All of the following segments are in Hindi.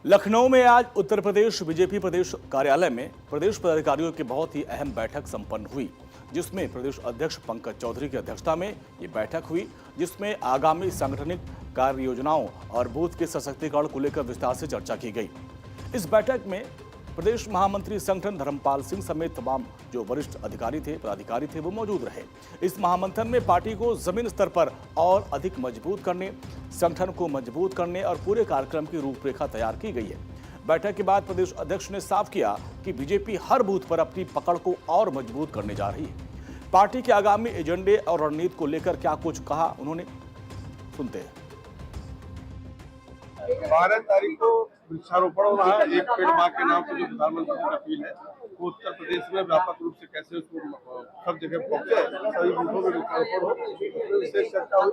लखनऊ में आज उत्तर प्रदेश बीजेपी प्रदेश कार्यालय में प्रदेश पदाधिकारियों की बहुत ही अहम बैठक संपन्न हुई, जिसमें प्रदेश अध्यक्ष पंकज चौधरी की अध्यक्षता में ये बैठक हुई, जिसमें आगामी सांगठनिक कार्य योजनाओं और बूथ के सशक्तिकरण को लेकर विस्तार से चर्चा की गई। इस बैठक में प्रदेश महामंत्री संगठन धर्मपाल सिंह समेत तमाम जो वरिष्ठ अधिकारी थे पदाधिकारी थे वो मौजूद रहे। इस महामंथन में पार्टी को जमीन स्तर पर और अधिक मजबूत करने, संगठन को मजबूत करने और पूरे कार्यक्रम की रूपरेखा तैयार की गई है। बैठक के बाद प्रदेश अध्यक्ष ने साफ किया कि बीजेपी हर बूथ पर अपनी पकड़ को और मजबूत करने जा रही है। पार्टी के आगामी एजेंडे और रणनीति को लेकर क्या कुछ कहा उन्होंने, सुनते हैं। 12 तारीख को वृक्षारोपण हो रहा है। एक पेड़ मां के नाम से जो प्रधानमंत्री की अपील है वो उत्तर प्रदेश में व्यापक रूप से कैसे उसको सब जगह पहुंचे, सभी बूथों में वृक्षारोपण हो, विशेष चर्चा हुई।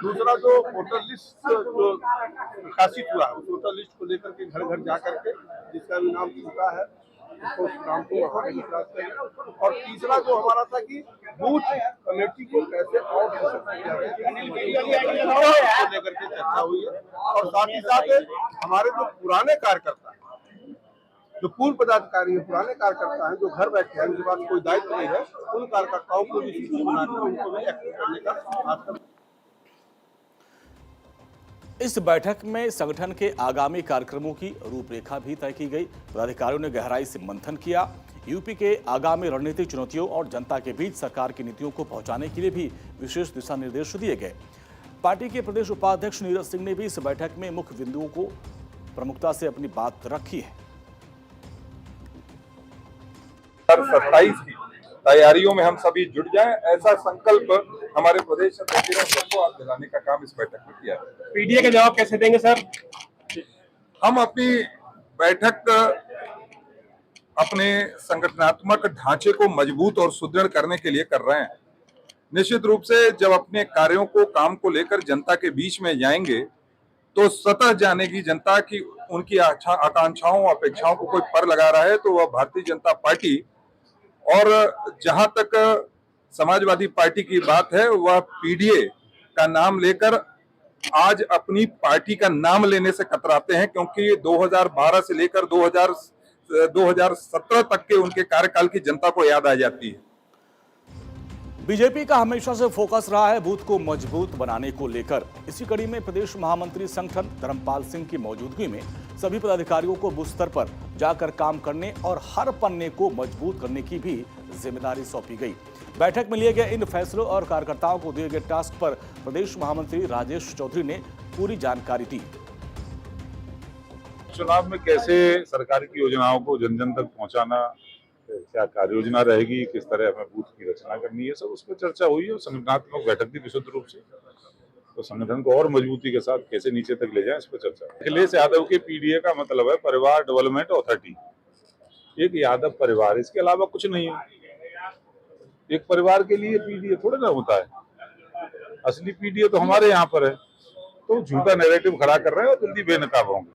दूसरा जो वोटर लिस्ट जो प्रकाशित हुआ है उस वोटर लिस्ट को लेकर के घर घर जा करके जिसका भी नाम छूटा है उसको उस नाम को वहाँ पे विकास करें। और तीसरा जो हमारा था कि बूथ कमेटी को कैसे और सशक्त किया जाए लेकर के चर्चा हुई है। और साथ ही साथ हमारे जो पुराने कार्यकर्ता हैं, जो पूर्व पदाधिकारी हैं, पुराने कार्यकर्ता हैं जो घर बैठे हैं, उनके पास कोई दायित्व नहीं है, उन कार्यकर्ताओं को भी सूची बनाकर उनको भी एक्टिव करने का खासकर। इस बैठक में संगठन के आगामी कार्यक्रमों की रूपरेखा भी तय की गई। पदाधिकारियों ने गहराई से मंथन किया। यूपी के आगामी रणनीतिक चुनौतियों और जनता के बीच सरकार की नीतियों को पहुंचाने के लिए भी विशेष दिशा निर्देश दिए गए। पार्टी के प्रदेश उपाध्यक्ष नीरज सिंह ने भी इस बैठक में मुख्य बिंदुओं को प्रमुखता से अपनी बात रखी है। 27 की तैयारियों में हम सभी जुट जाएं, ऐसा संकल्प हमारे प्रदेश अध्यक्ष ने सबको आज दिलाने का काम इस बैठक में किया है। पीडीए का जवाब कैसे देंगे सर? हम अपनी बैठक अपने संगठनात्मक ढांचे को मजबूत और सुदृढ़ करने के लिए कर रहे हैं। निश्चित रूप से जब अपने कार्यों को काम को लेकर जनता के बीच में जाएंगे तो सतह जानेगी जनता की उनकी आकांक्षाओं अपेक्षाओं को कोई पर लगा रहा है तो वह भारतीय जनता पार्टी, और जहां तक समाजवादी पार्टी की बात है वह पीडीए का नाम लेकर आज अपनी पार्टी का नाम लेने से कतराते हैं, क्योंकि 2012 से लेकर 2017 तक के उनके कार्यकाल की जनता को याद आ जाती है। बीजेपी का हमेशा से फोकस रहा है बूथ को मजबूत बनाने को लेकर। इसी कड़ी में प्रदेश महामंत्री संगठन धर्मपाल सिंह की मौजूदगी में सभी पदाधिकारियों को बूथ स्तर पर जाकर काम करने और हर पन्ने को मजबूत करने की भी जिम्मेदारी सौंपी गई। बैठक में लिए गए इन फैसलों और कार्यकर्ताओं को दिए गए टास्क पर प्रदेश महामंत्री राजेश चौधरी ने पूरी जानकारी दी। चुनाव में कैसे सरकार की योजनाओं को जन जन तक पहुंचाना, क्या कार्य योजना रहेगी, किस तरह हमें बूथ की रचना करनी है, सब उस पर चर्चा हुई है। संगठनात्मक बैठक थी विशुद्ध रूप से, तो संगठन को और मजबूती के साथ कैसे नीचे तक ले जाए इस पर चर्चा। अखिलेश यादव के पीडीए का मतलब है परिवार डेवलपमेंट अथॉरिटी, एक यादव परिवार, इसके अलावा कुछ नहीं है। एक परिवार के लिए पीडीए थोड़ा ना होता है, असली पीडीए तो हमारे यहाँ पर है। तो झूठा नैरेटिव खड़ा कर रहे हैं और जल्दी बेनकाब होंगे।